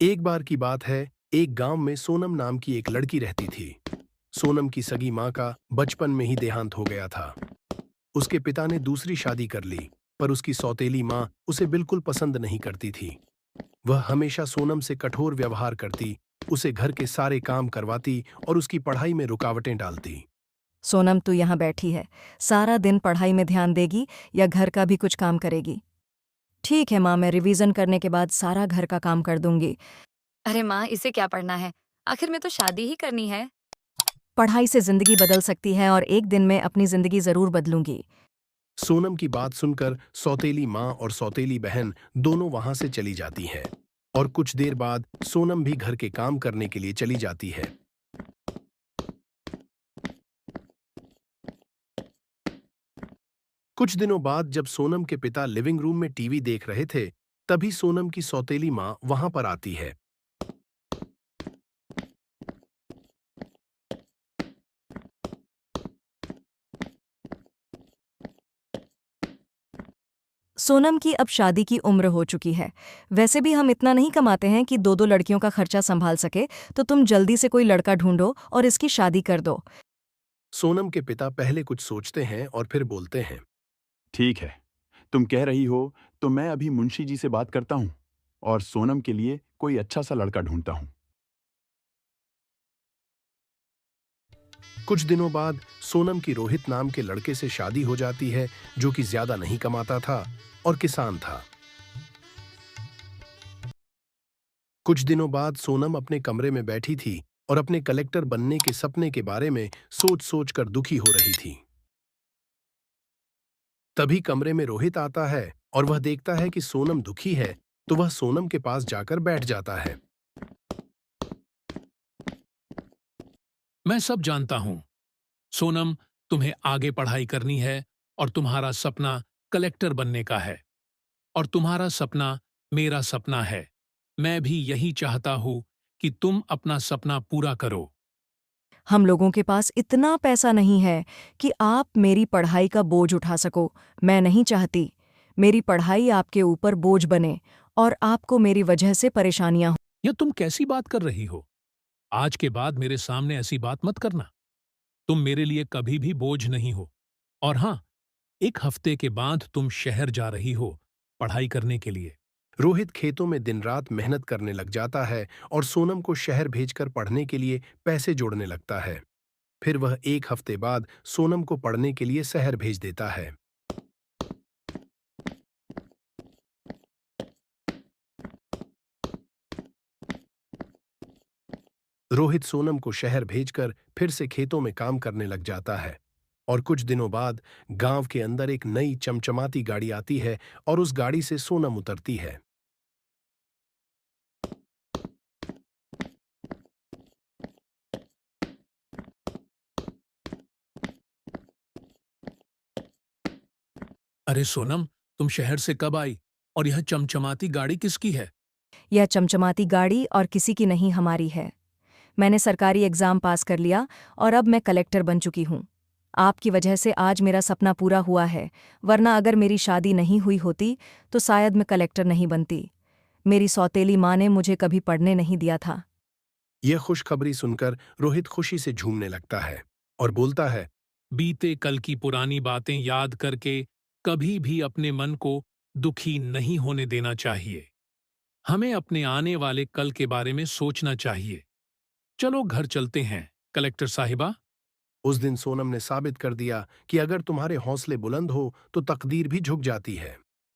एक बार की बात है, एक गांव में सोनम नाम की एक लड़की रहती थी। सोनम की सगी माँ का बचपन में ही देहांत हो गया था। उसके पिता ने दूसरी शादी कर ली, पर उसकी सौतेली माँ उसे बिल्कुल पसंद नहीं करती थी। वह हमेशा सोनम से कठोर व्यवहार करती, उसे घर के सारे काम करवाती और उसकी पढ़ाई में रुकावटें डालती। सोनम तू यहाँ बैठी है। सारा दिन पढ़ाई में ध्यान देगी या घर का भी कुछ काम करेगी? ठीक है माँ, मैं रिवीजन करने के बाद सारा घर का काम कर दूंगी। अरे माँ, इसे क्या पढ़ना है? आखिर में तो शादी ही करनी है। पढ़ाई से जिंदगी बदल सकती है और एक दिन मैं अपनी जिंदगी जरूर बदलूंगी। सोनम की बात सुनकर सौतेली माँ और सौतेली बहन दोनों वहां से चली जाती हैं। और कुछ देर बाद सोनम भी घर के काम करने के लिए चली जाती है। कुछ दिनों बाद जब सोनम के पिता लिविंग रूम में टीवी देख रहे थे, तभी सोनम की सौतेली माँ वहां पर आती है। सोनम की अब शादी की उम्र हो चुकी है। वैसे भी हम इतना नहीं कमाते हैं कि दो दो लड़कियों का खर्चा संभाल सके, तो तुम जल्दी से कोई लड़का ढूंढो और इसकी शादी कर दो। सोनम के पिता पहले कुछ सोचते हैं और फिर बोलते हैं। ठीक है, तुम कह रही हो तो मैं अभी मुंशी जी से बात करता हूँ और सोनम के लिए कोई अच्छा सा लड़का ढूंढता हूँ। कुछ दिनों बाद सोनम की रोहित नाम के लड़के से शादी हो जाती है, जो कि ज्यादा नहीं कमाता था और किसान था। कुछ दिनों बाद सोनम अपने कमरे में बैठी थी और अपने कलेक्टर बनने के सपने के बारे में सोच सोच कर दुखी हो रही थी। तभी कमरे में रोहित आता है और वह देखता है कि सोनम दुखी है, तो वह सोनम के पास जाकर बैठ जाता है। मैं सब जानता हूं। सोनम, तुम्हें आगे पढ़ाई करनी है और तुम्हारा सपना कलेक्टर बनने का है। और तुम्हारा सपना मेरा सपना है। मैं भी यही चाहता हूं कि तुम अपना सपना पूरा करो। हम लोगों के पास इतना पैसा नहीं है कि आप मेरी पढ़ाई का बोझ उठा सको। मैं नहीं चाहती मेरी पढ़ाई आपके ऊपर बोझ बने और आपको मेरी वजह से परेशानियां हो। यह तुम कैसी बात कर रही हो? आज के बाद मेरे सामने ऐसी बात मत करना। तुम मेरे लिए कभी भी बोझ नहीं हो। और हां, एक हफ्ते के बाद तुम शहर जा रही हो पढ़ाई करने के लिए। रोहित खेतों में दिन रात मेहनत करने लग जाता है और सोनम को शहर भेजकर पढ़ने के लिए पैसे जोड़ने लगता है। फिर वह एक हफ्ते बाद सोनम को पढ़ने के लिए शहर भेज देता है। रोहित सोनम को शहर भेजकर फिर से खेतों में काम करने लग जाता है। और कुछ दिनों बाद गांव के अंदर एक नई चमचमाती गाड़ी आती है और उस गाड़ी से सोनम उतरती है। अरे सोनम, तुम शहर से कब आई? और यह चमचमाती गाड़ी किसकी है? यह चमचमाती गाड़ी और किसी की नहीं, हमारी है। मैंने सरकारी एग्जाम पास कर लिया और अब मैं कलेक्टर बन चुकी हूँ। आपकी वजह से आज मेरा सपना पूरा हुआ है, वरना अगर मेरी शादी नहीं हुई होती तो शायद मैं कलेक्टर नहीं बनती। मेरी सौतेली माँ ने मुझे कभी पढ़ने नहीं दिया था। यह खुशखबरी सुनकर रोहित खुशी से झूमने लगता है और बोलता है। बीते कल की पुरानी बातें याद करके कभी भी अपने मन को दुखी नहीं होने देना चाहिए। हमें अपने आने वाले कल के बारे में सोचना चाहिए। चलो घर चलते हैं, कलेक्टर साहिबा। उस दिन सोनम ने साबित कर दिया कि अगर तुम्हारे हौसले बुलंद हो तो तकदीर भी झुक जाती है।